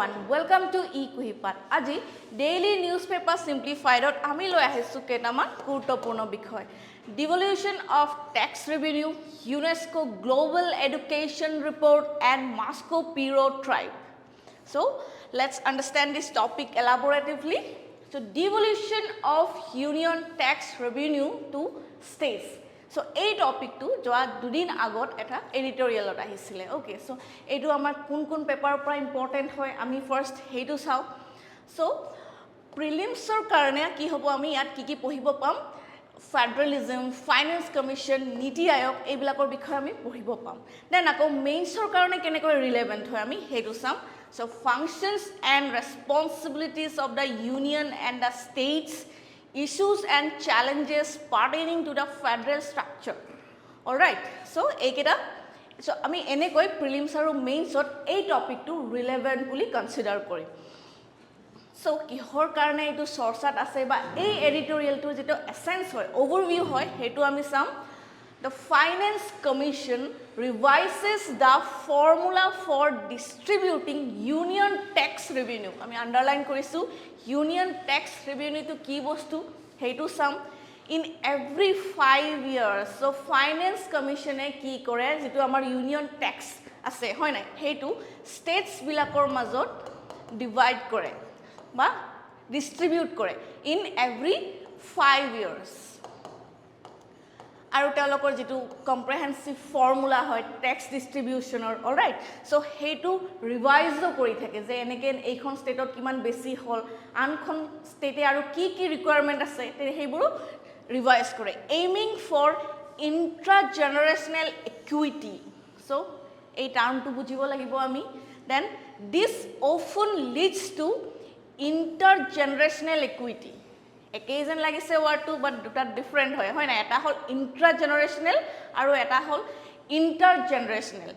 everyone, welcome to eKuhipath. Aji daily newspaper Simplified ami loi ahisu ketaman gurutopurno bikhoy. Devolution of tax revenue, UNESCO Global Education Report and Moscow Piro tribe. So let's understand this topic elaboratively. So devolution of union tax revenue to states. So এই টপিকটো যোৱা দুদিন আগত এটা এডিটৰিয়েলত আহিছিলে okay so এইটো আমাৰ কোন পেপাৰৰ পৰা ইম্পৰ্টেন্ট হয় আমি ফাৰ্স্ট হেইটো চাও সো প্ৰিলিমছৰ কাৰণে কি হ'ব আমি ইয়াত কি পঢ়িব পাম ফেডাৰেলিজম ফাইনান্স কমিশন নীতি আয়োগ এইবিলাকৰ বিষয়ে আমি পঢ়িব পাম দেন আকৌ মেইনছৰ কাৰণে কেনেকৈ ৰিলেভেন্ট হয় আমি হেইটো চাম so functions and responsibilities of the union and the states issues and challenges pertaining to the federal structure. All right. So, আমি এনেকৈ prelims আৰু mains ত এই topic টো relevant বুলি consider কৰিম. So, কিহৰ কাৰণে এইটো চৰ্চাত আছে বা এই editorial টো যেটো essence হয়, overview হয়, হেতু আমি চাম. The Finance Commission revises the formula for distributing union tax revenue. আমি underline কৰিছো union tax revenue to কি বস্তু হেতু চাম in every 5 years. So Finance Commission এ কি কৰে যেটো আমাৰ union tax আছে হয় নাই হেতু states বিলাকৰ মাজত divide কৰে বা distribute কৰে in every 5 years. আৰু তেওঁলোকৰ যেটো কম্প্ৰিহেনসিভ ফৰ্মুলা হয় ট্যাক্স ডিস্ট্ৰিবিউশনৰ অলৰাইট সো হেতু ৰিভাইজ কৰি থাকে যে এনেকে এইখন ষ্টেটত কিমান বেছি হল আনখন ষ্টেটে আৰু কি ৰিকুৱাৰমেন্ট আছে তে হেবোৰ ৰিভাইজ কৰে aiming for intra জেনাৰেশনাল equity so এই টাৰ্মটো বুজিব লাগিব আমি then this often leads to inter জেনাৰেশনাল equity একেজন লাগিছে ওয়াৰ্ড বাট দুটা ডিফাৰেন্ট হয় না এটা হল ইন্ট্ৰা জেনাৰেশনাল আৰু এটা হল inter generational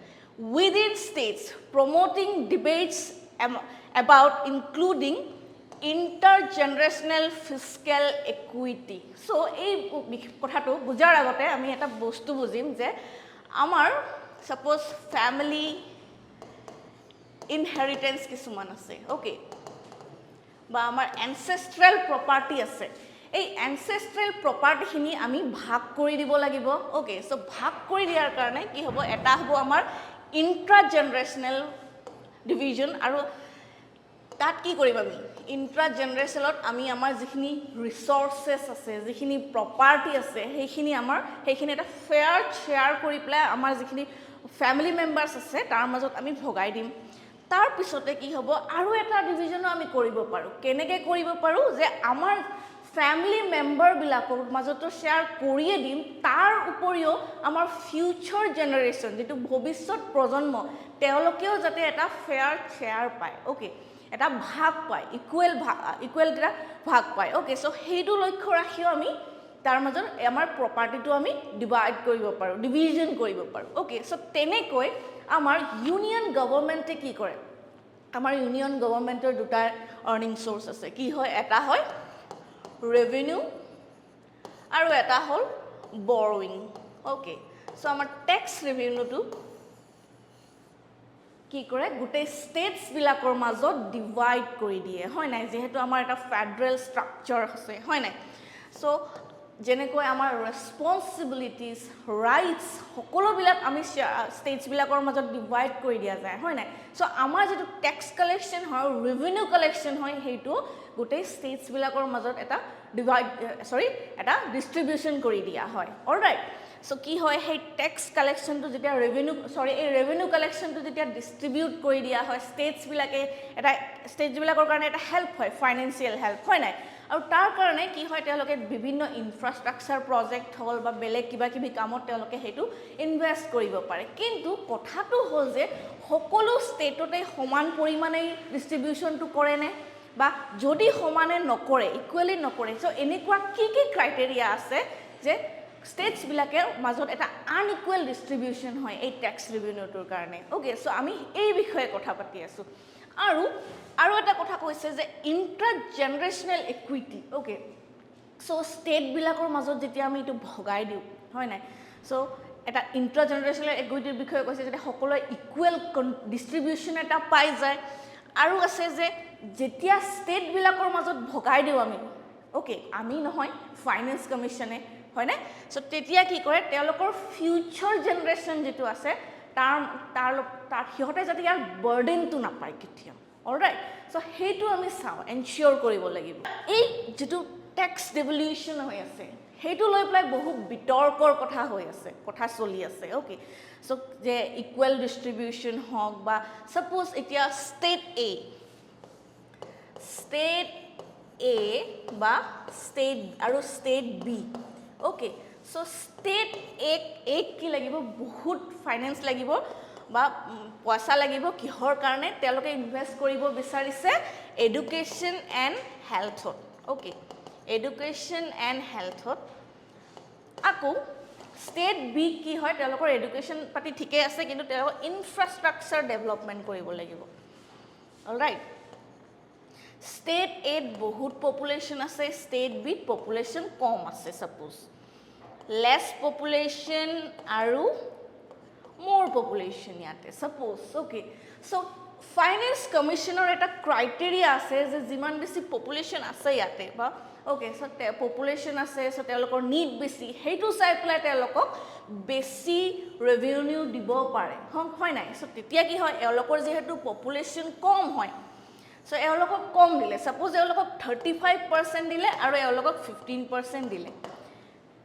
within states promoting debates about including intergenerational fiscal equity. So এই কথাটো বুজাৰ আগতে আমি এটা বস্তু বুজিম যে আমাৰ সাপোজ ফ্যামিলি ইনহেৰিটেন্স কিছুমান আছে ওকে বা আমাৰ এনসেস্ট্ৰাল প্ৰপাৰ্টি আছে এই এনসেস্ট্ৰাল প্ৰপাৰ্টিখিনি আমি ভাগ কৰি দিব লাগিব ওকে সো ভাগ কৰি দিয়াৰ কাৰণে কি হ'ব এটা হ'ব আমাৰ ইন্ট্ৰা জেনাৰেশনাল ডিভিজন আৰু তাত কি কৰিম আমি ইন্ট্ৰা জেনাৰেশনালত আমি আমাৰ যিখিনি ৰিসোৰ্সেস আছে যিখিনি প্ৰপাৰ্টি আছে সেইখিনি এটা ফেয়াৰ শেয়াৰ কৰি প্লাই আমাৰ যিখিনি ফ্যামিলি মেম্বাৰ্স আছে তাৰ মাজত আমি ভগাই দিম তাৰ পিছতে কি হ'ব আৰু এটা ডিভিজনো আমি কৰিব পাৰো কেনেকৈ কৰিব পাৰো যে আমাৰ ফ্যামিলি মেম্বাৰ বিলাকৰ মাজত শেয়াৰ কৰিয়ে দিম তাৰ উপৰিও আমাৰ ফিউচাৰ জেনাৰেশন যেটো ভৱিষ্যত প্ৰজন্ম তেওঁলোকেও যাতে এটা ফেয়াৰ শেয়াৰ পায় ওকে এটা ভাগ পায় ইকুৱেল এটা ভাগ পায় ওকে সো হেইটো লক্ষ্য ৰাখিও আমি তাৰ মাজত আমাৰ প্ৰপাৰ্টিটো আমি ডিভাইড কৰিব পাৰো ডিভিজন কৰিব পাৰো ওকে সো তেনেকৈ আমাৰ ইউনিয়ন গভৰ্নমেন্টে কি কৰে আমাৰ ইউনিয়ন গভৰ্নমেন্টৰ দুটা আৰ্নিং সোৰ্স আছে কি হয় এটা হয় ৰেভিনিউ আৰু এটা হল বৰোইং ওকে সো আমাৰ ট্যাক্স ৰেভিনিউটো কি কৰে গোটেই স্টেটস বিলাকৰ মাজত ডিভাইড কৰি দিয়ে হয় নাই যেহেতু আমাৰ এটা ফেডাৰেল স্ট্ৰাকচাৰ আছে হয় নাই সো যেনেকৈ আমাৰ ৰেসপন্সিবিলিটিজ ৰাইটস সকলোবিলাক আমি স্টেটস বিলাকৰ মাজত ডিভাইড কৰি দিয়া যায় হয় নাই সো আমাৰ যেটো ট্যাক্স কালেকশন হয় ৰেভিনিউ কালেকশন হয় হেতু গোটেই স্টেটস বিলাকৰ মাজত এটা এটা ডিস্ট্ৰিবিউশন কৰি দিয়া হয় অলৰাইট সো কি হয় সেই ট্যাক্স কালেকশনটো যেতিয়া ৰেভিনিউ কালেকশনটো যেতিয়া ডিস্ট্ৰিবিউট কৰি দিয়া হয় স্টেটস বিলাকৰ কাৰণে এটা হেল্প হয় ফাইনান্সিয়াল হেল্প হয় নাই আৰু তাৰ কাৰণে কি হয় তেওঁলোকে বিভিন্ন ইনফ্ৰাষ্ট্ৰাকচাৰ প্ৰজেক্ট হল বা বেলেগ কিবা কিবি কামত তেওঁলোকে হেতু ইনভেস্ট কৰিব পাৰে কিন্তু কথাটো হল যে সকলো ষ্টেটতে সমান পৰিমাণে ডিস্ট্ৰিবিউশনটো কৰে নে বা যদি সমানে নকৰে ইকুৱেলি নকৰে সো এনেকুৱা কি ক্ৰাইটেৰিয়া আছে যে স্টেটস বিলাকে মাজত এটা আনইকুৱেল ডিস্ট্ৰিবিউশন হয় এই ট্যাক্স ৰেভিনিউটোৰ কাৰণে ওকে সো আমি এই বিষয়ে কথা পাতি আছো আৰু এটা কথা কৈছে যে intra জেনাৰেশনাল equity okay so state বিলাকৰ মাজত যেতিয়া আমি এটো ভগাই দিও হয় নাই সো এটা ইন্ট্ৰা জেনাৰেশনাল ইকুইটিৰ বিষয়ে কৈছে যে সকলো ইকুৱেল ডিস্ট্ৰিবিউশন এটা পাই যায় আৰু আছে যে যেতিয়া ষ্টেট বিলাকৰ মাজত ভগাই দিও আমি ওকে আমি নহয় ফাইনেন্স কমিশনে হয় না সো তেতিয়া কি কৰে তেওঁলোকৰ ফিউচাৰ জেনাৰেশন যেটো আছে তাৰ হিহতে যদি ইয়াৰ বাৰ্ডেনটো নাপায় কেতিয়া অলৰাইট সো হেতু আমি চাও এনশিওৰ কৰিব লাগিব এই যেটো ট্যাক্স ডেভলিউশন হৈ আছে হেতু লৈ প্লাই বহু বিতৰ্কৰ কথা হৈ আছে কথা চলি আছে ওকে সো যে ইকুৱেল ডিস্ট্ৰিবিউশন হক বা সাপোজ এতিয়া স্টেট A বা স্টেট আৰু state B okay so state A কি লাগিব বহুত ফাইনান্স লাগিব বা পয়সা লাগিব কিহৰ কাৰণে তেওঁলোকে ইনভেস্ট কৰিব বিচাৰিছে এডুকেশন এন্ড হেলথত ওকে এডুকেশন এন্ড হেলথত আকো স্টেট বি কি হয় তেওঁলোকৰ এডুকেশন পাতি ঠিকে আছে কিন্তু তেওঁলোকৰ ইনফ্ৰাষ্ট্ৰাকচাৰ ডেভেলপমেন্ট কৰিব লাগিব অলৰাইট স্টেট A বহুত পপুলেশন আছে স্টেট B পপুলেশন কম আছে সাপোজ লেস পপুলেশন আৰু more population yate suppose okay so finance commissioner eta criteria ase je jiman besi population ase yate ba okay so population ase so telokor need besi hetu sai pla telokok besi revenue dibo pare hoy nai so titia ki hoy elokor je hetu population kom hoy so elokok kom dile suppose elokok 35% dile aru elokok 15% dile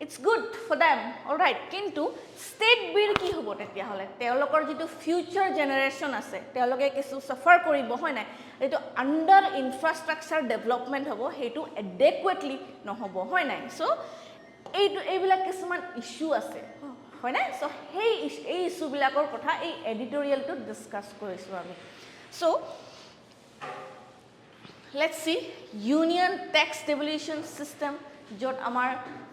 It's good for them, all right. Kintu state bir ki hobo tetia hole. Teolokor jitu future generation ase. Teoloke kesu suffer koribo hoy nai. Eto under infrastructure development hobo hetu adequately no hobo hoy nai. So eibila kesuman issue ase. Hoy nai. So hey issue bilakor kotha ei editorial to discuss korisu ami. So let's see union tax devolution system jot amar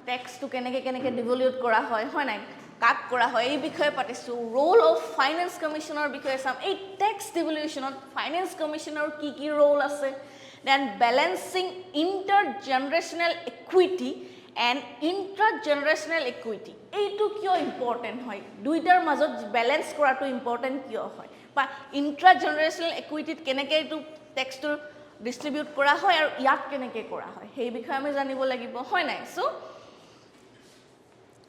tax to কেনেকে devolute কৰা হয় নাই কাক কৰা হয় এই বিষয়ে পাতিছো ৰোল অফ ফাইনান্স কমিশনৰ বিষয়ে সাম এই ট্যাক্স ডিভলিউশনত ফাইনান্স কমিশনৰ কি ৰোল আছে then balancing inter জেনাৰেশনাল equity and Intra জেনাৰেশনাল equity এইটো কিয় ইম্পৰ্টেন্ট হয় দুইটাৰ মাজত ব্যালেন্স কৰাটো ইম্পৰ্টেন্ট কিয় হয় বা ইন্ট্ৰা জেনাৰেশনাল ইকুইটিত কেনেকে এইটো ট্যাক্সটো ডিস্ট্ৰিবিউট কৰা হয় আৰু ইয়াক কেনেকে কৰা হয় সেই বিষয়ে আমি জানিব লাগিব হয় নাই so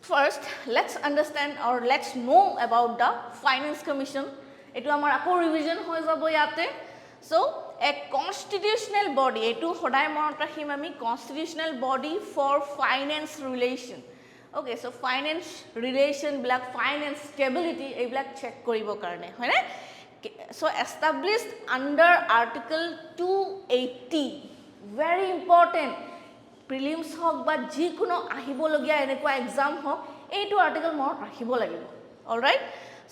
First, let's understand or let's know about the Finance Commission. Etu amar ako revision hoy jabo yate. So, a constitutional body, etu hodai monot rakhim ami constitutional body for finance relation. Okay, so finance relation black finance stability ei black check koribo karone, hoy na? So, established under Article 280. Very important. Prelims hok ba jikono ahibologia enekwa exam hok eitu article monot rakhibo lagibo all right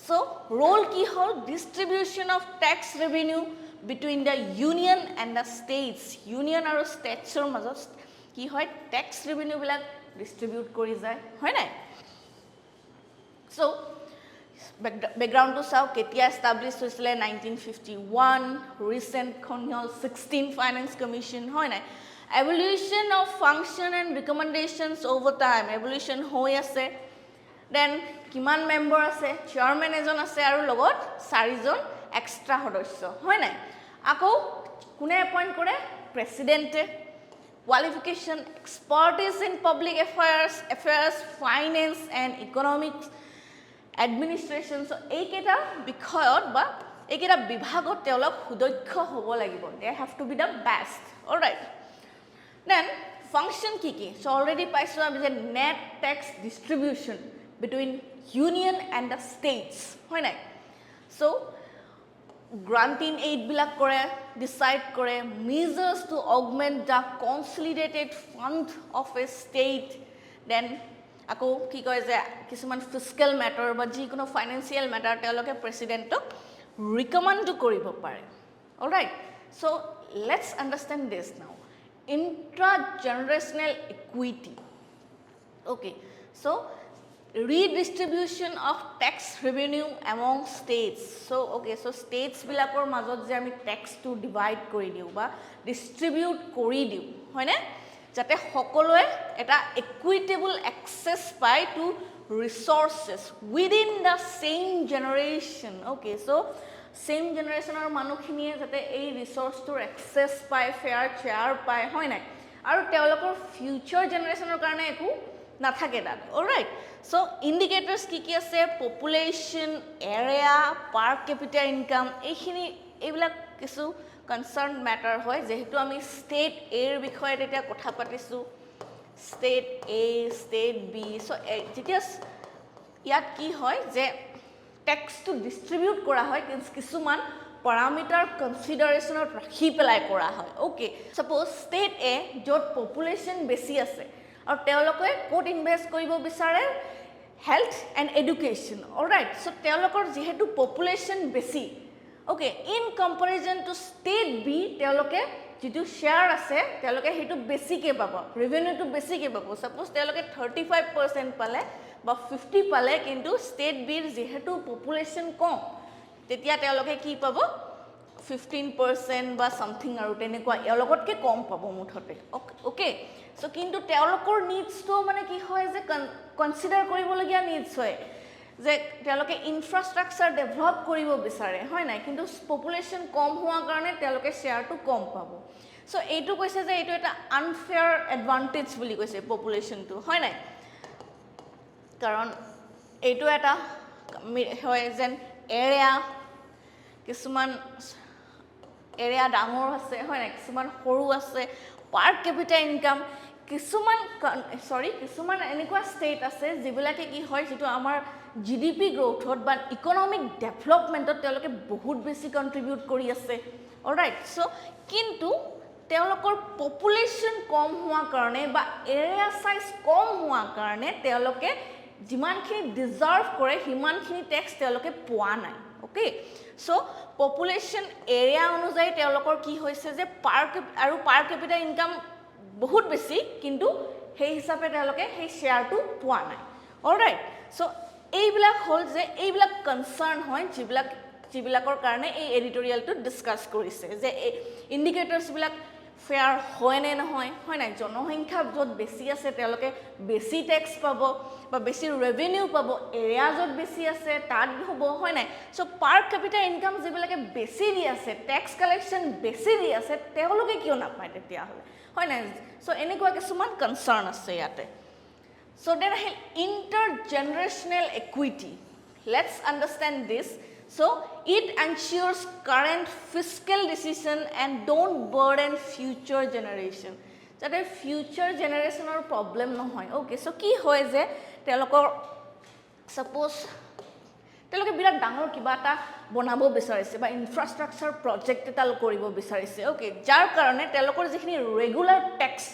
so role ki hol distribution of tax revenue between the union and the states union aru states or majot ki hoy tax revenue bilak distribute kori jay hoy nai so background to sao ketia established hoisile 1951 recent khonhol 16 finance commission hoy nai Evolution of function and recommendations over time. Evolution hoy ase. Then kiman member ase, chairman ejon ase aru logot 4 jon extra hodosyo. Hoy nai. Ako kune appoint kore president qualification expertise in public affairs, finance and economics administration. So eketa bikhayot ba eketa bibhagot teolok hudokkho hobo lagibo. They have to be the best. All right. Then function kiki so already paisu ami je net tax distribution between union and the states hoy nai so granting aid bilak kore decide kore measures to augment the consolidated fund of a state then ako ki koy je kisuman fiscal matter ba jikono financial matter teloke president to recommend to koribo pare all right so let's understand this now intra-generational equity. Okay, so redistribution of tax revenue among states. So, okay, so states bilakor majot je ami tax to divide kori diu ba distribute kori diu. Hoy na? Jate hokoloe eta equitable access pai to resources within the same generation. Okay, so same জেনাৰেশ্যনৰ মানুহখিনিয়ে যাতে এই ৰিসোৰ্সটোৰ access পায় fair share পায় হয় নাই আৰু তেওঁলোকৰ ফিউচাৰ জেনাৰেশ্যনৰ কাৰণে একো নাথাকে তাত অলৰাইট সো ইন্ডিকেটৰ্স কি আছে পপুলেশন এৰিয়া পাৰ ক্যাপিটা ইনকাম এইখিনি এইবিলাক কিছু কনসাৰ্ন ম্যাটাৰ হয় যেহেতু আমি স্টেট এৰ বিষয়ে তেতিয়া কথা পাতিছো state A state B so যেতিয়া ইয়াত কি হয় যে টেক্স টু ডিস্ট্ৰিবিউট কৰা হয় কিছুমান parameter consideration ৰাখি পেলাই কৰা হয় ওকে suppose state A যত population বেছি আছে আৰু তেওঁলোকে কোট ইনভেস্ট কৰিব বিচাৰে health and education alright so তেওঁলোকৰ যেহেতু population বেছি okay in comparison to state B তেওঁলোকে যেটো শেয়াৰ আছে তেওঁলোকে হেতু বেছিকে পাব ৰেভিনিউ টু বেছিকে পাব suppose তেওঁলোকে 35% পালে বা 50 পালে কিন্তু state B যেহেতু population কম তেতিয়া তেওঁলোকে কি পাব 15% বা সামথিং আৰু তেনেকুৱা এলগতকে কম পাব মুঠতে ওকে সো কিন্তু তেওঁলোকৰ নিডছ তো মানে কি হয় যে কনসিডাৰ কৰিবলগীয়া নিডছ হয় যে তেওঁলোকে ইনফ্ৰাষ্ট্ৰাকচাৰ ডেভেলপ কৰিব বিচাৰে হয় নাই কিন্তু পপুলেশন কম হোৱা কাৰণে তেওঁলোকে শেয়াৰটো কম পাব সো এইটো কৈছে যে এইটো এটা আনফেয়াৰ এডভান্টেজ বুলি কৈছে পপুলেশনটো হয় নাই কাৰণ এইটো এটা হয় যেন এৰিয়া কিছুমান এৰিয়া ডাঙৰ আছে হয় না কিছুমান সৰু আছে পাৰ ক্যাপিটা ইনকাম কিছুমান এনেকুৱা ষ্টেট আছে যিবিলাকে কি হয় যেটো আমাৰ জিডিপি গ্ৰোথত বা ইকোনমিক ডেভেলপমেন্টত তেওঁলোকে বহুত বেছি কন্ট্ৰিবিউট কৰি আছে অলৰাইট সো কিন্তু তেওঁলোকৰ পপুলেশন কম হোৱা কাৰণে বা এৰিয়া সাইজ কম হোৱা কাৰণে তেওঁলোকে যিমানখিনি ডিজাৰ্ভ কৰে হিমানখিনি ট্যাক্স তেওঁলোকে পোৱা নাই ওকে সো পপুলেশন এৰিয়া অনুযায়ী তেওঁলোকৰ কি হৈছে যে পাৰ ক্যাপিটা ইনকাম বহুত বেছি কিন্তু সেই হিচাপে তেওঁলোকে সেই শেয়াৰটো পোৱা নাই অলৰাইট সো এইবিলাক হল যে এইবিলাক কনসাৰ্ন হয় যিবিলাকৰ কাৰণে এই এডিটৰিয়েলটো ডিসকাস কৰিছে যে ইন্ডিকেটৰ্স বিলাক ফেয়াৰ হয় নে নহয় হয় নাই জনসংখ্যা যত বেছি আছে তেওঁলোকে বেছি ট্যাক্স পাব বা বেছি ৰেভিনিউ পাব এৰিয়া যত বেছি আছে তাত হ'ব হয় নাই সো পাৰ ক্যাপিটা ইনকাম যিবিলাকে বেছি দি আছে ট্যাক্স কালেকশন বেছি দি আছে তেওঁলোকে কিয় নাপায় তেতিয়া হলে হয় নাই সো এনেকুৱা কিছুমান কনসার্ন আছে ইয়াতে so then intergenerational equity let's understand this so it ensures current fiscal decision and don't burden future generation যাতে future generationৰ problem নহয় okay so কি হয় যে তেওঁলোকৰ suppose তেওঁলোকে বিৰাট ডাঙৰ কিবা এটা বনাব বিচাৰিছে বা ইনফ্ৰাষ্ট্ৰাকচাৰ প্ৰজেক্ট এটা কৰিব বিচাৰিছে ওকে যাৰ কাৰণে তেওঁলোকৰ যিখিনি ৰেগুলাৰ ট্যাক্স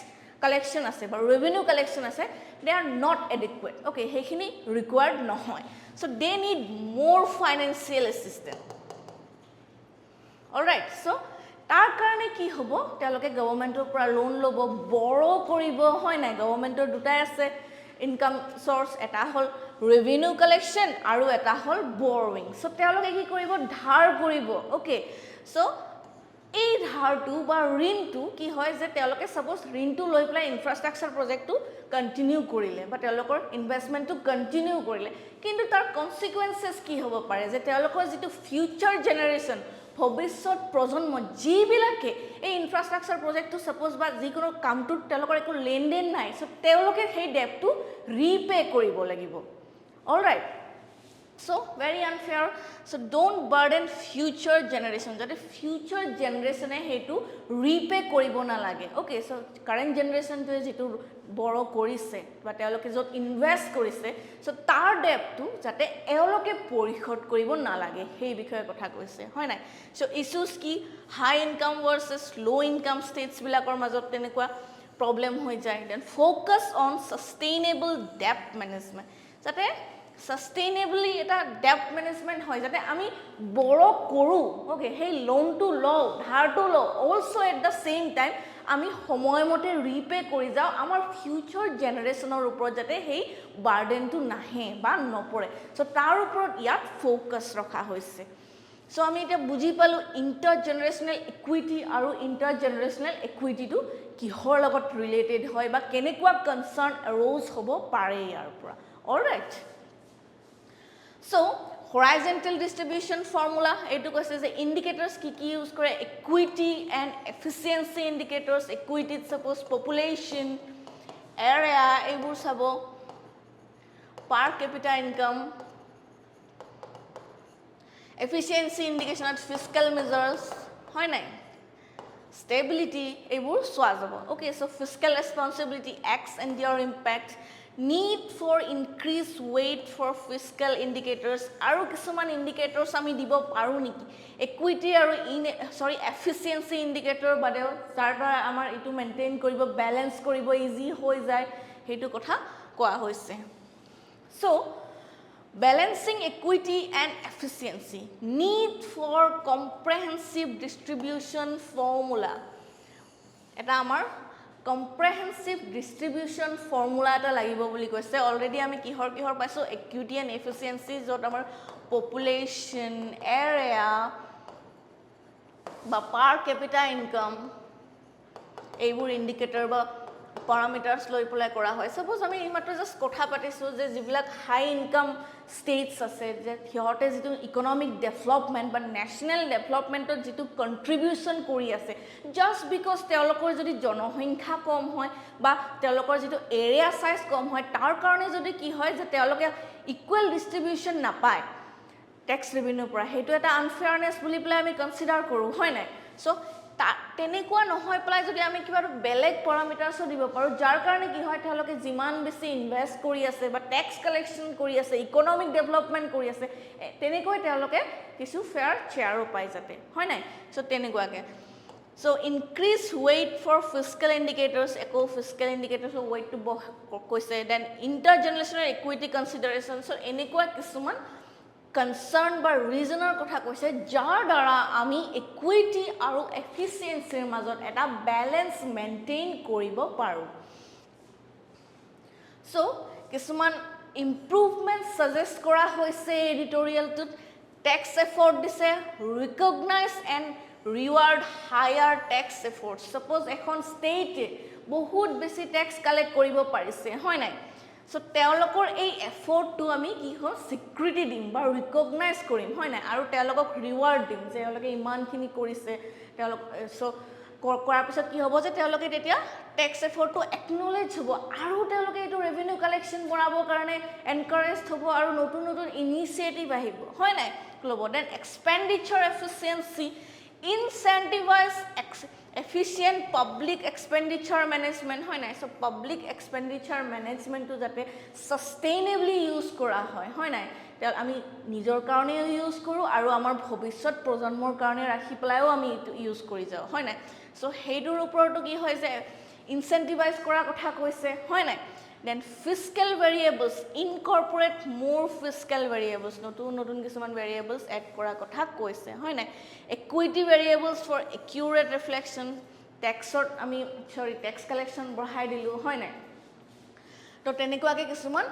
collection আছে বা revenue collection আছে they are not adequate okay হেখিনি required নহয় so they need more financial assistance alright so তাৰ কাৰণে কি হ'ব তেওঁলোকে গৱৰ্ণমেন্টৰ পৰা লোন লব বড় কৰিব হয় নাই গৱৰ্ণমেন্টৰ দুটাই আছে ইনকাম সোৰ্স এটা হল ৰেভিনিউ কালেকশন আৰু এটা হল বৰোইং সো তেওঁলোকে কি কৰিব ধাৰ কৰিব ওকে সো এই ধাৰটো বা ঋণটো কি হয় যে তেওঁলোকে সাপোজ ঋণটো লৈ পেলাই ইনফ্ৰাষ্ট্ৰাকচাৰ প্ৰজেক্টটো কন্টিনিউ কৰিলে বা তেওঁলোকৰ ইনভেষ্টমেন্টটো কন্টিনিউ কৰিলে কিন্তু তাৰ কনসিকুৱেন্সেস কি হ'ব পাৰে যে তেওঁলোকৰ যেটো ফিউচাৰ জেনাৰেশ্যন ভৱিষ্যত প্ৰজন্ম যিবিলাকে এই ইনফ্ৰাষ্ট্ৰাকচাৰ প্ৰজেক্টটো সাপোজ বা যিকোনো কামটোত তেওঁলোকৰ একো লেনদেন নাই সো তেওঁলোকে সেই ডেপটো ৰিপে কৰিব লাগিব alright so very unfair so don't burden future generation যাতে future generation এ হেতু ৰিপে কৰিব না লাগে okay so current generation টো যেটো বড় কৰিছে বা তেওঁলোকে যত ইনভেস্ট কৰিছে so তাৰ ডেপটো যাতে এওঁলোকে পৰিশোধ কৰিব না লাগে সেই বিষয়ে কথা কৈছে হয় নাই so issues কি high income versus low income states বিলাকৰ মাজত তেনেকুৱা problem হৈ যায় then focus on sustainable debt management যাতে sustainably এটা debt management হয় যাতে আমি বড় কৰো ওকে সেই লোন টু লও ধাৰ টু লও also at the same time আমি সময়মতে ৰিপে কৰি যাও আমাৰ ফিউচাৰ জেনাৰেশ্যনৰ ওপৰত যাতে সেই বাৰ্ডেনটো নাহে বা নপৰে সো তাৰ ওপৰত ইয়াত ফোকাস ৰখা হৈছে সো আমি এটা বুজি পালো ইন্টাৰজেনাৰেশ্যনেল ইকুইটি আৰু ইন্টাৰজেনাৰেশ্যনেল ইকুইটিটো কিহৰ লগত ৰিলেটেড হয় বা কেনেকুৱা কনসাৰ্ন এৰোজ হ'ব পাৰে ইয়াৰ পৰা alright So, horizontal distribution formula etu koise je indicators ki use kore equity and efficiency indicators equity suppose population area ebur sabo per capita income efficiency indication of fiscal measures hoy nai stability ebur soa jabo okay so fiscal responsibility acts and their impact need for increased weight for fiscal indicators aru kisuman indicators ami dibo paru niki equity aru efficiency indicator badeo jar dara amar itu maintain koribo balance koribo easy hoi jay hetu kotha koa hoise so balancing equity and efficiency need for comprehensive distribution formula eta amar comprehensive distribution formula ta lagibo boli koise already ami kihor paiso equity and efficiency jot amar population area ba per capita income ebur indicator ba parameters loi pulai kora hoy suppose ami imato just kotha patisu je jibilak high income states ase je hihote jitu economic development but national development or jitu contribution kori ase just because teolokor jodi jonohongkha kom hoy ba teolokor jitu area size kom hoy tar karone jodi ki hoy je teoloke equal distribution na pai tax revenue pora hetu eta unfairness boli pulai ami consider koru hoy nai so তেনেকুৱা নহয় পলাই যদি আমি কিবা বেলেগ প্যাৰামিটাৰছ দিব পাৰো যাৰ কাৰণে কি হয় তেওঁলোকে জিমান বেছি ইনভেস্ট কৰি আছে বা ট্যাক্স কালেকশন কৰি আছে ইকোনমিক ডেভেলপমেন্ট কৰি আছে তেনেকৈ তেওঁলোকে কিছু ফেয়াৰ চেয়াৰো পাই যাতে হয় নাই সো তেনেকুৱাকে so increase weight for fiscal indicators eco fiscal indicators weight to koise then intergenerational equity considerations so enekwa kisuman concern বা reasoner কথা কৈছে যাৰ দ্বাৰা আমি equity আৰু efficiency মাজত এটা balance maintain কৰিব পাৰো so কিছুমান improvement suggest কৰা হৈছে editorial to tax effort দিছে recognize and reward higher tax efforts suppose এখন state বহুত বেছি tax collect কৰিব পাৰিছে হয় নাই so teolokor ei effort to ami ki ho security dim ba recognize korim hoy na aru teolokok reward dim je teoloke iman khini korise teolok so korar pisot ki hobo je teoloke tetia tax effort to acknowledge hobo aru teoloke etu revenue collection borabo karone encourage hobo aru notun initiative ahibo hoy na lobo then expenditure efficiency incentivize efficient public expenditure management hoy na so public expenditure management to jate sustainably use kora hoy na tel ami nijor karone use koru aru amar bhobisyot projonmor karone rakhi pelayo ami use kori jao hoy na so heidur upor to ki hoy je incentivize kora kotha koise hoy na then fiscal variables incorporate more fiscal variables notun kisuman variables add kora kotha koise hoy na equity variables for accurate reflection tax collection bahai dilu hoy na to tenekwa ke kisuman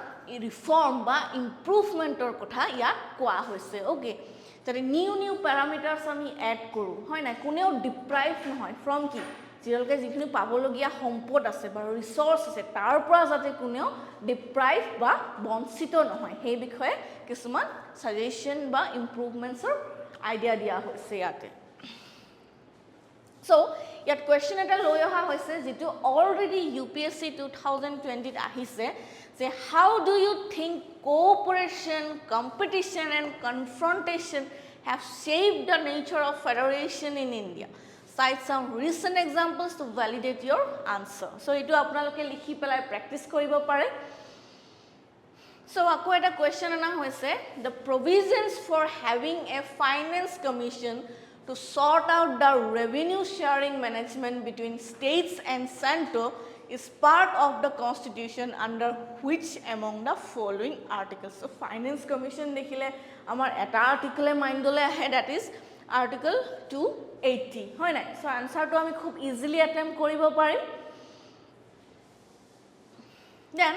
reform ba improvement or kotha ya koa hoise okay tare new parameters ami add koru hoy na kuneo deprive nohoy from ki জিৰলকে যিখিনি পাবলগিয়া সম্পদ আছে বা resource আছে তাৰ পৰা যাতে কোনেও deprive বা বঞ্চিত নহয় সেই বিষয়ে কিছুমান সাজেশন বা ইমপ্ৰুভমেন্টছৰ আইডিয়া দিয়া হৈছে ইয়াতে সো ইয়াত কোৱেশ্চন এটা লৈ অহা হৈছে যেটো অলৰেডি UPSC 2020 ত আহিছে যে how do you think cooperation competition and confrontation have shaped the nature of federation in India cite some recent examples to validate your answer so etu apnaloke likhi pelai practice koribo pare so ako eta question ana hoise the provisions for having a finance commission to sort out the revenue sharing management between states and center is part of the constitution under which among the following articles so finance commission dekhile amar eta article mind dole ahe that is article 280 hoy na so answer to ami khub easily attempt koribo parim then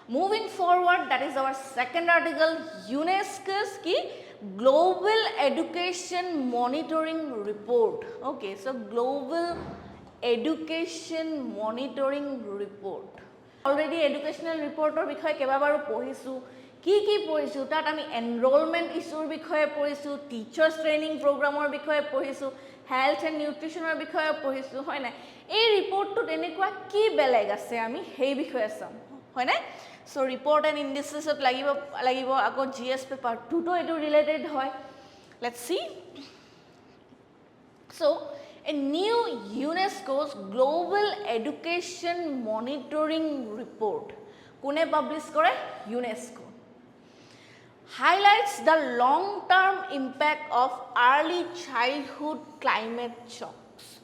moving forward that is our second article UNESCO's ki global education monitoring report okay so global education monitoring report already educational report or bikhoy keba baru pohisu কি পঢ়িছোঁ তাত আমি enrolment ইছ্যুৰ বিষয়ে পঢ়িছোঁ teachers training প্ৰগ্ৰামৰ বিষয়ে পঢ়িছোঁ health and নিউট্ৰিশ্যনৰ বিষয়ে পঢ়িছোঁ হয় নাই এই ৰিপৰ্টটোত এনেকুৱা কি বেলেগ আছে আমি সেই বিষয়ে চাম হয় নাই চ' ৰিপৰ্ট এণ্ড ইণ্ডিচেছত লাগিব আকৌ GS পেপাৰ 2টো এইটো ৰিলেটেড হয় let's C So, a new UNESCO's Global Education Monitoring Report, kune publish kore UNESCO, highlights the long-term impact of early childhood climate shocks.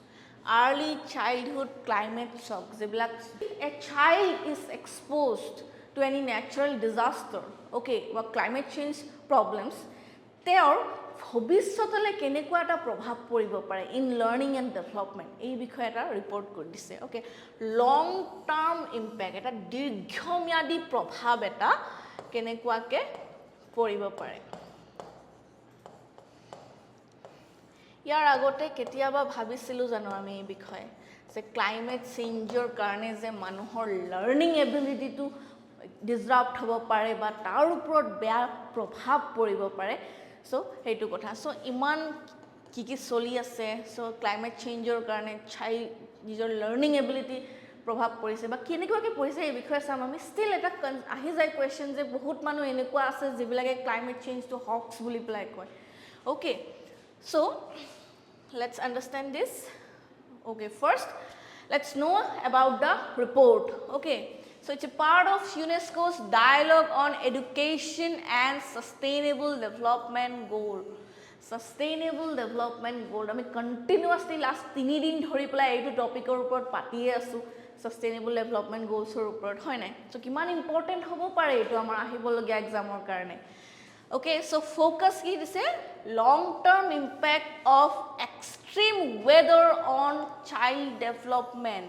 Early childhood climate shocks. A child is exposed to any natural disaster, okay, or climate change problems. There ভবিষ্যতলৈ কেনেকুৱা এটা প্ৰভাৱ পৰিব পাৰে in learning and development এই বিষয়ে এটা report কৰি দিছে অ'কে লং টাৰ্ম ইম্পেক্ট এটা দীৰ্ঘম্যাদী প্ৰভাৱ এটা কেনেকুৱাকৈ পৰিব পাৰে ইয়াৰ আগতে কেতিয়াবা ভাবিছিলোঁ জানো আমি এই বিষয়ে যে ক্লাইমেট চেঞ্জৰ কাৰণে যে মানুহৰ লাৰ্নিং এবিলিটিটো ডিছৰাপ্ট হ'ব পাৰে বা তাৰ ওপৰত বেয়া প্ৰভাৱ পৰিব পাৰে So, সেইটো কথা so ইমান কি চলি আছে so climate changeৰ কাৰণে নিজৰ লাৰ্নিং এবিলিটি প্ৰভাৱ পৰিছে বা কেনেকুৱাকৈ পৰিছে এই বিষয়ে চাম আমি ষ্টিল এটা আহি যায় কোৱেশ্চন যে বহুত মানুহ এনেকুৱা আছে যিবিলাকে ক্লাইমেট চেঞ্জটো হক্স বুলি পেলাই কয় okay so let's understand this okay first let's know about the report okay So, it's a part of UNESCO's dialogue on education and sustainable development goal. Sustainable development goal. I mean, continuously last 3 din dhori pelai eitu topic or upor patiye asu sustainable development goals or upor hoy nai. So, kiman important hobo pare etu amar ahibologia exam or karone. Okay, so focus ki dise long term impact of extreme weather on child development.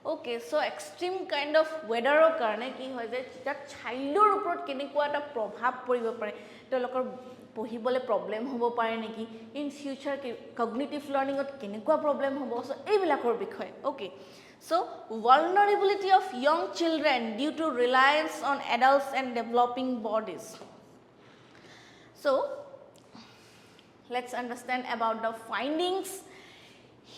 Okay, so extreme kind of weather or karne ki hoy je ta childor upor kenekua ta prabhav poribo pare telokor pohibole problem hobo pare neki in future cognitive learning ot kenekua problem hobo so ei bilakor bikhoy okay so vulnerability of young children due to reliance on adults and developing bodies so let's understand about the findings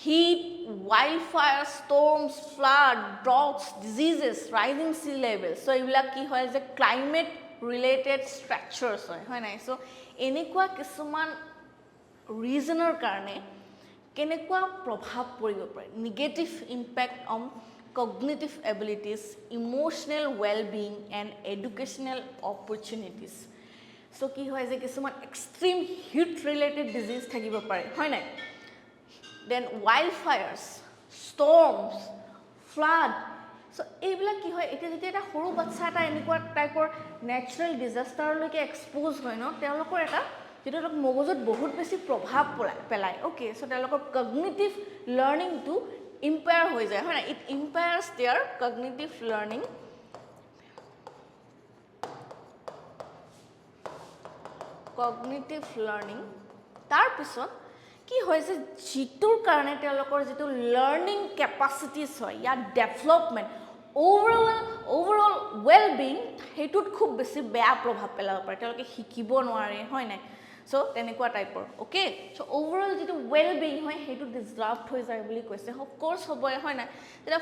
heat, wildfire, storms, flood, droughts, diseases, rising sea levels. So, এইবিলাক কি হয় যে climate related structures হয় নাই so এনেকুৱা কিছুমান reasonৰ কাৰণে কেনেকুৱা প্ৰভাৱ পৰিব পাৰে negative impact on cognitive abilities, emotional well-being and educational opportunities. So, কি হয় যে কিছুমান extreme heat related disease থাকিব পাৰে হয় নাই then wildfires storms flood so এইবিলাক কি হয় এটা যেতিয়া এটা সৰু বাচ্চা এটা এনেকুৱা টাইপৰ ন্যাচাৰাল ডিজাস্টাৰলৈকে এক্সপ'জ হয় ন তেওঁলোকৰ এটা যেটো মগজুত বহুত বেছি প্ৰভাৱ পেলায় ওকে সো তেওঁলোকৰ কগনিটিভ লাৰ্নিংটো ইম্পেয়াৰ হৈ যায় হয় না ইট ইম্পেয়াৰ্স देयर কগনিটিভ লাৰ্নিং তাৰ পিছত কি হৈছে জিটোৰ কাৰণে তেওঁলোকৰ যেটো লাৰ্নিং কেপাসিটিছ হয় ইয়া ডেভেলপমেন্ট ওভাৰঅল ওয়েল-বিং হেতুত খুব বেছি বেয়া প্ৰভাৱ পেলাব পাৰে তেওঁলোকে শিকিব নোৱাৰে হয় নাই সো তেনেকুৱা টাইপৰ ওকে সো ওভাৰঅল যেটো ওয়েল-বিং হয় হেতু ডিসৰাপ্ট হৈ যায় বুলি কৈছে অফ কোৰ্স হ'বই হয় না যেটা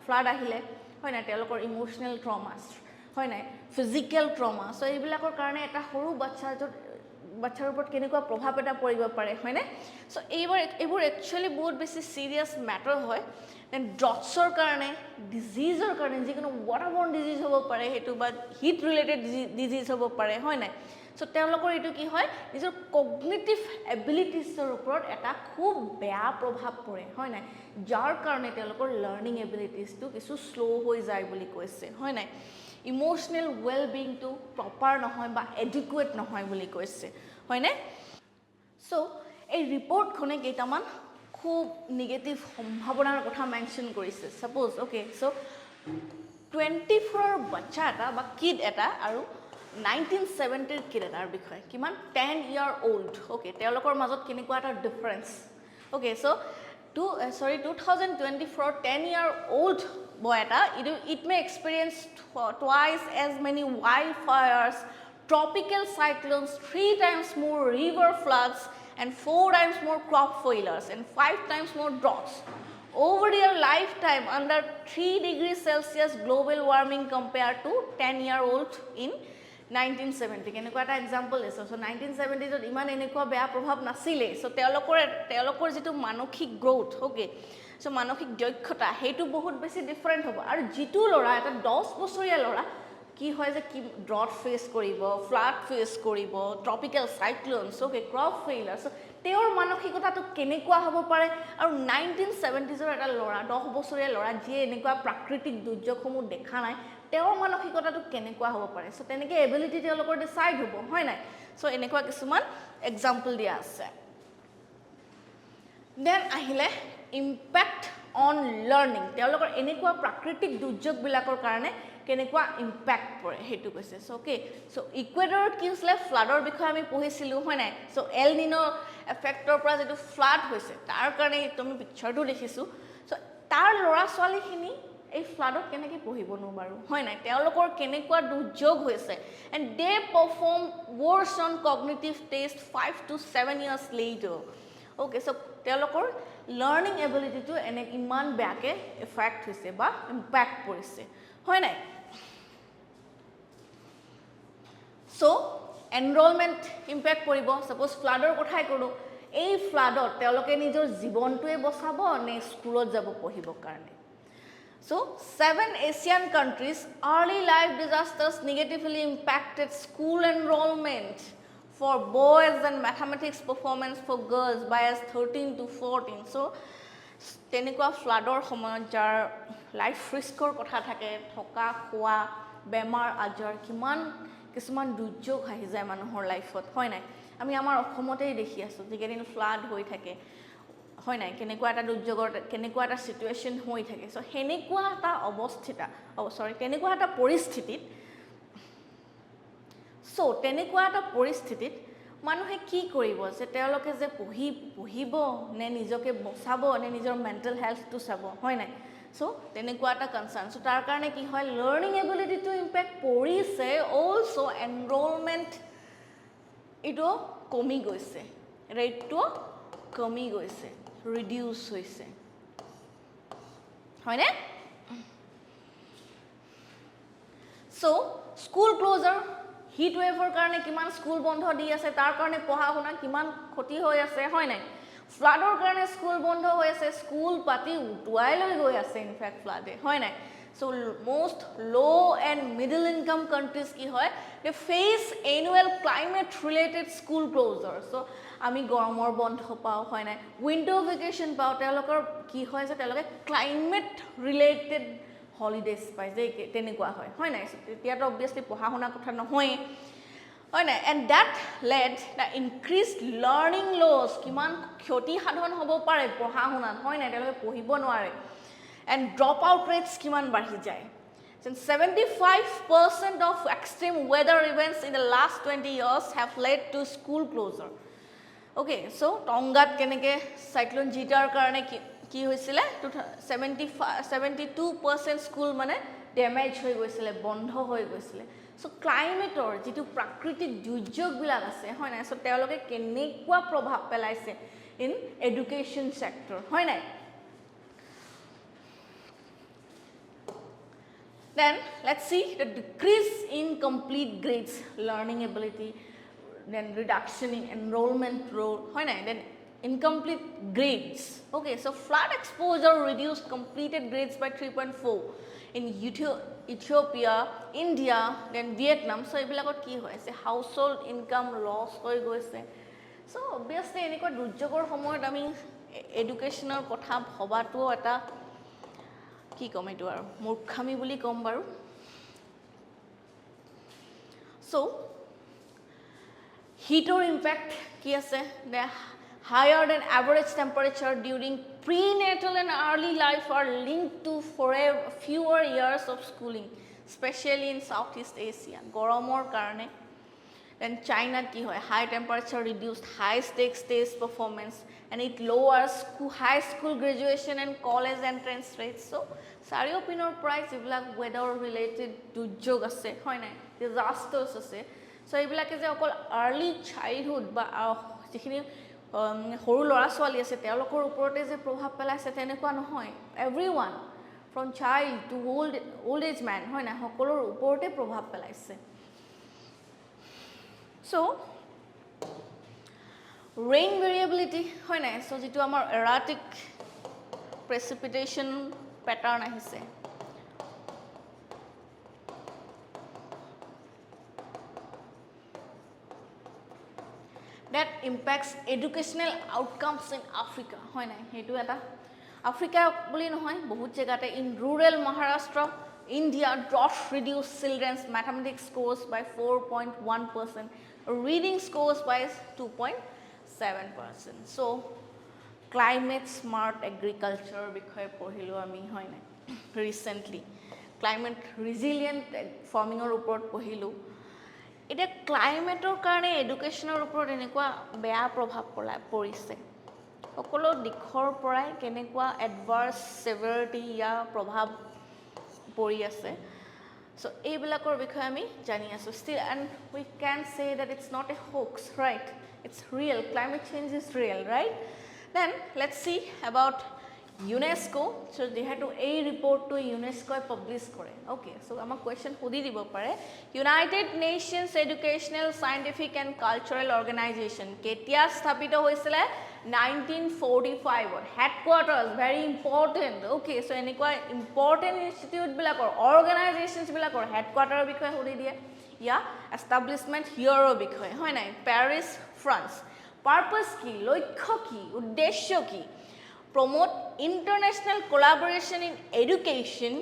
ফ্লাড আহিলে হয় না তেওঁলোকৰ ইমোশনাল ট্ৰমাস হয় নাই ফিজিক্যাল ট্ৰমা সো এইবিলাকৰ কাৰণে এটা সৰু বাচ্চাৰ ওপৰত কেনেকুৱা প্ৰভাৱ এটা পৰিব পাৰে হয়নে সো এইবোৰ একচুয়ালি বহুত বেছি সিৰিয়াস ম্যাটাৰ হয় দেন ড্ৰটছৰ কাৰণে ডিজিজৰ কাৰণে যিকোনো ৱাটাৰবৰ্ন ডিজিজ হ'ব পাৰে হেতু বা হিট ৰিলেটেড ডিজিজ হ'ব পাৰে হয় নাই সো তেওঁলোকৰ এটো কি হয় নিজৰ কগনিটিভ এবিলিটিছৰ ওপৰত এটা খুব বেয়া প্ৰভাৱ পৰে হয় নাই যাৰ কাৰণে তেওঁলোকৰ লাৰ্নিং এবিলিটিছটো কিছু স্লো হৈ যায় বুলি কৈছে হয় নাই ইমোশনাল ওয়েল-বিং টু প্ৰপাৰ নহয় বা এডিকুৱেট নহয় বুলি কৈছে হয়নে সো এই ৰিপৰ্টখনে কেইটামান খুব নেগেটিভ সম্ভাৱনাৰ কথা মেনশন কৰিছে সাপোজ ওকে সো 24 বাচ্চা এটা বা কিড এটা আৰু 1970 কিড এটাৰ বিষয়ে কিমান 10 ইয়াৰ ওল্ড ওকে তেওঁলোকৰ মাজত কেনেকুৱা এটা difference okay so 2024 10 year old it may experience twice as many wildfires, tropical cyclones, 3 times more river floods, and 4 times more crop failures, and 5 times more droughts. Over their lifetime, under 3 degrees Celsius global warming compared to 10-year-old in 1970. কেনেকুৱা এটা example দিছোঁ চ' 1970ত ইমান এনেকুৱা বেয়া প্ৰভাৱ নাছিলে চ' তেওঁলোকৰ যিটো মানসিক গ্ৰ'থ অ'কে চ' মানসিক দক্ষতা সেইটো বহুত বেছি ডিফাৰেণ্ট হ'ব আৰু যিটো ল'ৰা এটা 10 বছৰীয়া ল'ৰা কি হয় যে কি ড্ৰট ফেচ কৰিব ফ্লাড ফেচ কৰিব ট্ৰপিকেল চাইক্লোনছ অ'কে ক্ৰপ ফেইলাৰ চ' তেওঁৰ মানসিকতাটো কেনেকুৱা হ'ব পাৰে আৰু 1970ৰ এটা ল'ৰা 10 বছৰীয়া ল'ৰা যিয়ে এনেকুৱা প্ৰাকৃতিক দুৰ্যোগসমূহ দেখা নাই তেওঁৰ মানসিকতাটো কেনেকুৱা হ'ব পাৰে চ' তেনেকৈ এবিলিটি তেওঁলোকৰ ডিচাইড হ'ব হয় নাই চ' এনেকুৱা কিছুমান এক্সাম্পল দিয়া আছে দেন আহিলে ইম্পেক্ট অন লাৰ্ণিং তেওঁলোকৰ এনেকুৱা প্ৰাকৃতিক দুৰ্যোগবিলাকৰ কাৰণে কেনেকুৱা ইম্পেক্ট পৰে সেইটো কৈছে চ' অ'কে চ' ইকুৱেডৰত কি হৈছিলে ফ্লাডৰ বিষয়ে আমি পঢ়িছিলোঁ হয় নাই চ' এল নিনৰ এফেক্টৰ পৰা যিটো ফ্লাড হৈছে তাৰ কাৰণে তুমি পিকচাৰটো দেখিছোঁ চ' তাৰ ল'ৰা ছোৱালীখিনি এই ফ্লাডত কেনেকৈ পঢ়িবনো বাৰু হয় নাই তেওঁলোকৰ কেনেকুৱা দুৰ্যোগ হৈছে and De perform ৱৰ্ছ on cognitive test 5 to 7 years later okay so' তেওঁলোকৰ লাৰ্ণিং এবিলিটিটো এনে ইমান বেয়াকৈ এফেক্ট হৈছে বা ইম্পেক্ট পৰিছে হয় নাই চ' এনৰলমেণ্ট ইম্পেক্ট পৰিব ছাপ'জ ফ্লাডৰ কথাই কৰোঁ এই ফ্লাডত তেওঁলোকে নিজৰ জীৱনটোৱে বচাব নে স্কুলত যাব পঢ়িবৰ কাৰণে So, 7 Asian countries' early life disasters negatively impacted school enrollment for boys and mathematics performance for girls by as 13 to 14. So, তেনেকুৱা ফ্লাডৰ সময়ত যাৰ লাইফ ৰিস্কৰ কথা থাকে থকা খোৱা বেমাৰ আজাৰ কিছুমান দুৰ্যোগ আহি যায় মানুহৰ লাইফত হয় নাই আমি আমাৰ অসমতেই দেখি আছোঁ যিকেইদিন ফ্লাড হৈ থাকে হয় নাই কেনেকুৱা এটা দুৰ্যোগৰ কেনেকুৱা এটা চিটুৱেশ্যন হৈ থাকে চ' সেনেকুৱা এটা তেনেকুৱা এটা পৰিস্থিতিত মানুহে কি কৰিব যে তেওঁলোকে যে পঢ়িব নে নিজকে বচাব নে নিজৰ মেণ্টেল হেল্থটো চাব হয় নাই চ' তেনেকুৱা এটা কনচাৰ্ণ চ' তাৰ কাৰণে কি হয় লাৰ্ণিং এবিলিটিটো ইম্পেক্ট পৰিছে অলছ' এনৰলমেণ্ট এইটো কমি গৈছে ৰেটটো কমি গৈছে ৰিডিউচ হৈছে হয়নে চ' স্কুল ক্ল'জাৰ হিট ৱেভৰ কাৰণে কিমান স্কুল বন্ধ দি আছে তাৰ কাৰণে পঢ়া শুনা কিমান ক্ষতি হৈ আছে হয় নাই ফ্লাডৰ কাৰণে স্কুল বন্ধ হৈ আছে স্কুল পাতি উটুৱাই লৈ গৈ আছে ইনফেক্ট ফ্লাডে হয় নাই চ' most low and middle income countries কি হয় they face annual climate related school closures so আমি গৰমৰ বন্ধ পাওঁ হয় নাই উইণ্টাৰ ভেকেশ্যন পাওঁ তেওঁলোকৰ কি হয় যে তেওঁলোকে ক্লাইমেট ৰিলেটেড হলিডেজ পায় যে তেনেকুৱা হয় নাই তেতিয়াতো অবভিয়াছলি পঢ়া শুনা কথা নহয় হয় নাই and that led the increased learning loss কিমান ক্ষতি সাধন হ'ব পাৰে পঢ়া শুনাত হয় নাই তেওঁলোকে পঢ়িব নোৱাৰে and dropout rates কিমান বাঢ়ি যায় since 75% of extreme weather events in the last 20 years have led to school closure okay so টংগাত কেনেকৈ সাইক্লোন জিটাৰ কাৰণে কি হৈছিলে 72% স্কুল মানে ডেমেজ হৈ গৈছিলে বন্ধ হৈ গৈছিলে চ' ক্লাইমেটৰ যিটো প্ৰাকৃতিক দুৰ্যোগবিলাক আছে হয় নাই চ' তেওঁলোকে কেনেকুৱা প্ৰভাৱ পেলাইছে ইন এডুকেশ্যন ছেক্টৰ হয় নাই Then let's see the decrease in complete grades, learning ability, then reduction in enrollment role, then incomplete grades. Okay, so flood exposure reduced completed grades by 3.4 in Ethiopia, India, then Vietnam. So ebilakot ki hoise household income loss hoi goise. So obviously eniko durjogor samoyot ami educational kotha bhabato eta কি কম এইটো আৰু মূৰ্খামি বুলি কম বাৰু চ' হিটৰ impact কি আছে the higher than average temperature during prenatal and early life are linked to fewer years of schooling especially in Southeast Asia গৰমৰ কাৰণে Then China ki hoy high temperature reduced high stakes test performance and it lowers high school graduation and college entrance rates. So sario pinor price ibla weather related dujog ase hoy nai disasters ase. So ibla ke je okol early childhood ba jikhini horu lora swali ase telokor uporote je prabhav pelaise tenekwa nohoy everyone from child to old age man hoy na hokolor uporote prabhav pelaise. So rain variability hoy na so jitu amar erratic precipitation pattern ahise that impacts educational outcomes in Africa hoy na hetu eta Africa boli nohoy bahut jagate in rural Maharashtra India drought reduced children's mathematics scores by 4.1%, reading scores by 2.7%. So climate smart agriculture bikhoy pohilo ami hoy na recently climate resilient farming or uport pohilo এটা ক্লাইমেটৰ কাৰণে এডুকেশ্যনৰ ওপৰত এনেকুৱা বেয়া প্ৰভাৱ পৰিছে সকলো দিশৰ পৰাই কেনেকুৱা এডভাৰ্স সেভাৰিটি ইয়া প্ৰভাৱ পৰি আছে সো এইবিলাকৰ বিষয়ে আমি জানি আছো still and we can say that it's not a hoax right it's real climate change is real right then let's see about UNESCO so they had to a report to UNESCO publish kore okay so ama question hodi dibo pare United Nations Educational Scientific and Cultural Organization ketia sthapito hoisile 1945 or headquarters very important okay so enikwa important institute bilakor organizations bilakor headquarter bikhoy hodi die ya establishment here bikhoy hoy nai Paris France purpose ki lokkho ki uddeshyo ki promote international collaboration in education,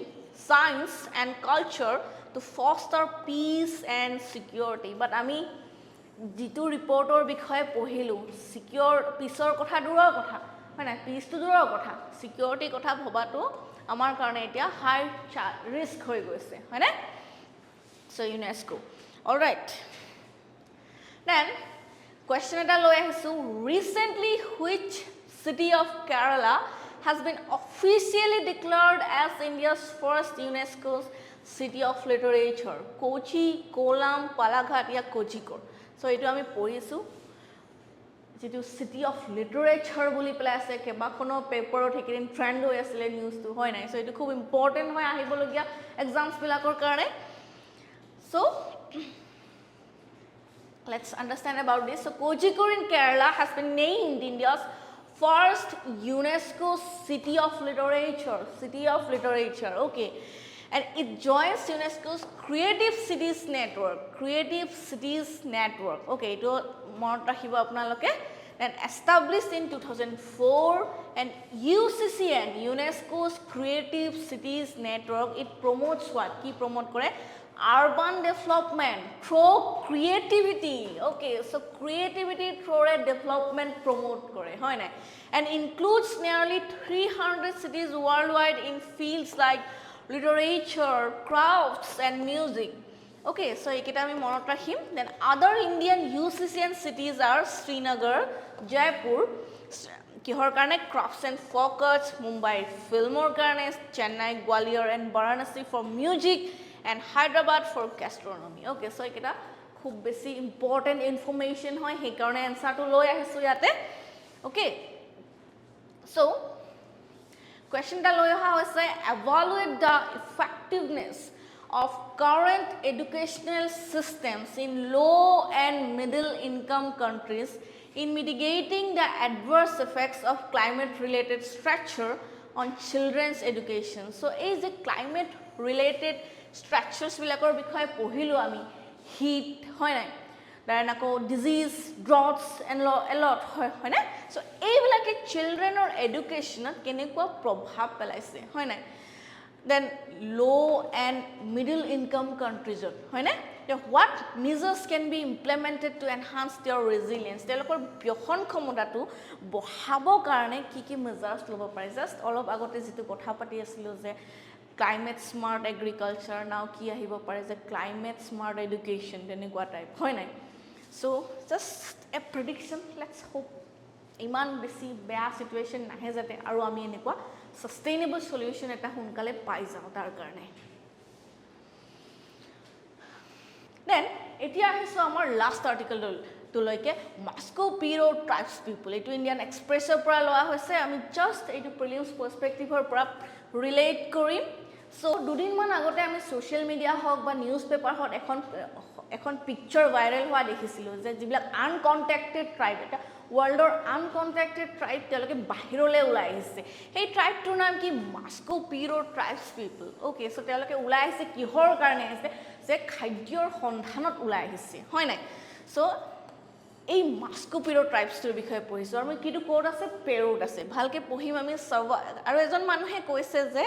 science and culture to foster peace and security. But ami jitu reporter bikhoye pohilu secure peaceor kotha duror kotha hoina peace to duror kotha security kotha bhobato amar karone etia high risk hoy goise hoina so UNESCO all right then question eta loi ahisu recently which city of Kerala has been officially declared as India's first UNESCO's city of literature Kochi Kollam Palaghat ya Kozhikode so etu ami porisu jitu city of literature boli pela ase keba kono paper ot hekin trend hoy asile news tu hoy nai so etu khub important hoy ahibologia exams bilakor karone so let's understand about this so Kozhikode in Kerala has been named India's first UNESCO city of literature okay and it joins UNESCO's creative cities network okay to monot rakhibo apnaloke then established in 2004 and UCCN UNESCO's creative cities network it promotes what ki promote kore urban development through creativity okay so creativity through a development promote kore hoy na and includes nearly 300 cities worldwide in fields like literature crafts and music okay so ekita ami monot rakhim then other Indian UCCN cities are Srinagar Jaipur kihor karone crafts and folk arts Mumbai filmor karone Chennai Gwalior and Varanasi for music and Hyderabad for gastronomy okay so ekita khub besi important information hoy he karone answer to loi ahisu yate okay so question ta loi aha hoise evaluate the effectiveness of current educational systems in low and middle income countries in mitigating the adverse effects of climate related structure on children's education so is a climate related structures bilakor bikhoy pohilo ami heat hoy nai then ako disease droughts and a lot hoy na so ei bilake children or education kenekwa prabhav pelaise hoy na then low and middle income countries hoy na what measures can be implemented to enhance their resilience telokor byokhon khomota tu bohabo karone ki measures lobo pare just all of agote jitu kotha pati asilo je climate smart agriculture now ki ahibo pare je climate smart education tenekwa type hoy nai So just a prediction, let's hope ইমান বেছি বেয়া situation নাহে যাতে আৰু আমি এনেকুৱা sustainable solution এটা হুনকালে পাই যাওঁ তাৰ কাৰণে দেন এতিয়া আহিছো আমাৰ last article to like Moscow Piro tribes people. It Indian Expressor পৰা লোৱা হৈছে আমি জাস্ট এইটো প্ৰিলিমছ পাৰ্সপেক্টিভৰ পৰা ৰিলেট কৰিম সো দুদিন মান আগতে আমি সোশ্যাল মিডিয়া হক বা নিউজ পেপাৰ হক এখন পিকচাৰ ভাইৰেল হোৱা দেখিছিলো যে যিবিলাক আনকন্ট্যাক্টেড ট্ৰাইব এটা ওয়াৰ্ল্ডৰ আনকন্ট্যাক্টেড ট্ৰাইব তেওঁলোকে বাহিৰলৈ ওলাই আহিছে এই ট্ৰাইবটোৰ নাম কি মাস্কো পিৰো ট্ৰাইবস পিপল ওকে সো তেওঁলোকে ওলাই আহিছে কিহৰ কাৰণে আহিছে যে খাদ্যৰ সন্ধানত ওলাই আহিছে হয় নাই সো এই মাস্কো পিৰো ট্ৰাইবছৰ বিষয়ে পঢ়িছো আৰু মই কিটো কোড আছে পেৰোড আছে ভালকে পঢ়িম আমি আৰু এজন মানুহে কৈছে যে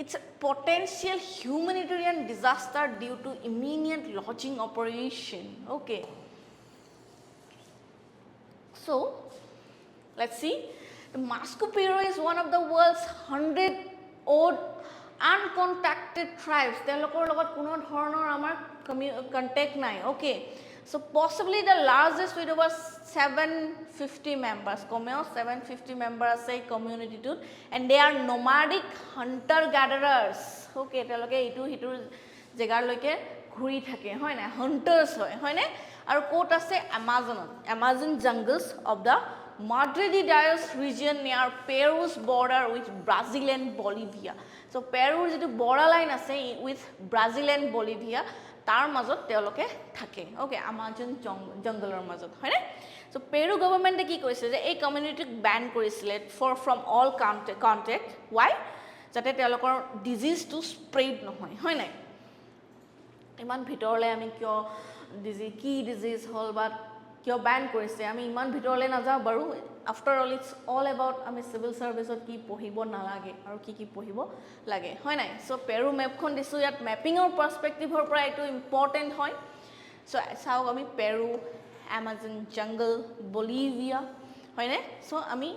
it's a potential humanitarian disaster due to immediate lodging operation okay so let's see the Moscow Piro is one of the world's 100 odd uncontacted tribes telokor logot kuno dhoroner amar contact nai okay so possibly the largest with over 750 members komeo 750 members ase community to and they are nomadic hunter gatherers okay teloke itu hitur jegar loike ঘুৰি থাকে হয় না hunters হয় না আৰু coat আছে Amazon jungles of the Madre Dios region near Peru's border with Brazil and Bolivia so Peru যেটো border line আছে with Brazil and Bolivia তাৰ মাজত তেওঁলোকে থাকে ওকে Amazon জঙ্গলৰ মাজত হয় না so Peru government কি কৈছে যে এই কমিউনিটিক ব্যান কৰিছিল from all contact why যাতে তেওঁলোকৰ ডিজিজ টু স্প্ৰেড নহয় হয় না ইমান ভিতৰলে আমি কিয় ডিজিজ হল বা কিয় ব্যান কৰিছে আমি ইমান ভিতৰলে না যাও বাৰু after all it's all about আমি সিভিল সাৰ্ভিসত কি পঢ়িব নালাগে আৰু কি পঢ়িব লাগে হয় নাই সো পেৰু মেপখন দিছো ইয়াত ম্যাপিংৰ পাৰ্সপেক্টিভৰ পৰা এটো ইম্পৰ্টেন্ট হয় সো চাও আমি পেৰু Amazon jungle Bolivia হয় না সো আমি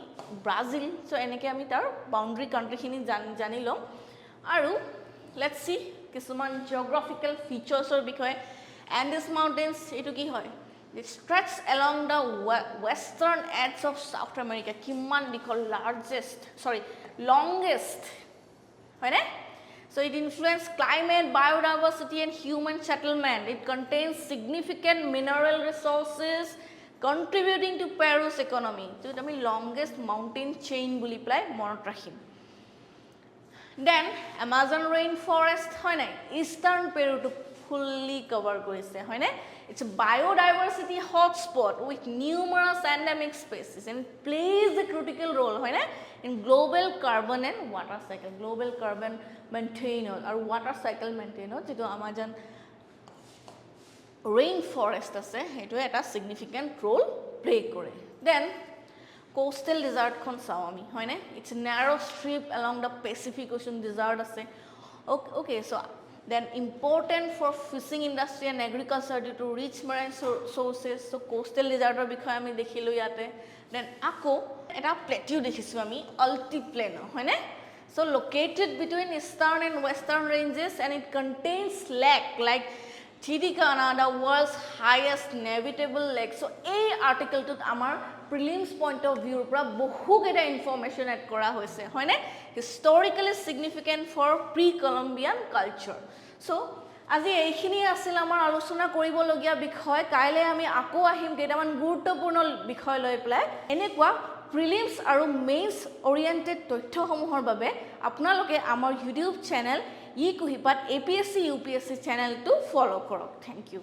ব্ৰাজিল সো এনেকে আমি তাৰ বাউন্ডাৰি কান্ট্ৰিখিনি জানি লম আৰু লেটস সি কিছুমান জিওগ্ৰাফিক্যাল ফিচাৰ্ছৰ বিষয়ে Andes mountains এটো কি হয় it stretches along the western edge of South America কিমান দীঘল longest হয় না so it influences climate biodiversity and human settlement it contains significant mineral resources contributing to Peru's economy so আমি longest mountain chain বুলি ply মনত ৰাখিম then Amazon rainforest হয় না eastern Peru to fully cover কৰিছে হয় না it's a biodiversity hotspot with numerous endemic species and plays a critical role হয় না in global carbon and water cycle global carbon maintainer or water cycle maintainer যেটো Amazon rainforest আছে এটো এটা significant role play কৰে then coastal desert খন চাও আমি হয় না it's a narrow strip along the Pacific Ocean desert আছে okay so then important for fishing industry and agriculture due to rich marine sources so coastal desert বিষয়ে আমি দেখিলো ইয়াতে then আকৌ এটা plateau দেখিছো আমি altiplano হয় না so located between eastern and western ranges and it contains lake like Titicana the world's highest navigable lake so এই আৰ্টিকেলটোত আমাৰ prelims point of view পৰা বহু কেটা ইনফৰমেশন এড কৰা হৈছে হয় না historically significant for pre-Columbian culture so আজি এইখিনি আছিল আমাৰ আলোচনা কৰিবলগীয়া বিষয় কাইলে আমি আকৌ আহিম কেইটামান গুৰুত্বপূৰ্ণ বিষয় লৈ প্লাই এনেকুৱা প্ৰিলিমছ আৰু মেইনছ ওৰিয়েন্টেড তথ্যসমূহৰ বাবে আপোনালোকে আমাৰ YouTube channel eKuhipath APSC UPSC চেনেলটো ফলো কৰক থ্যাংক ইউ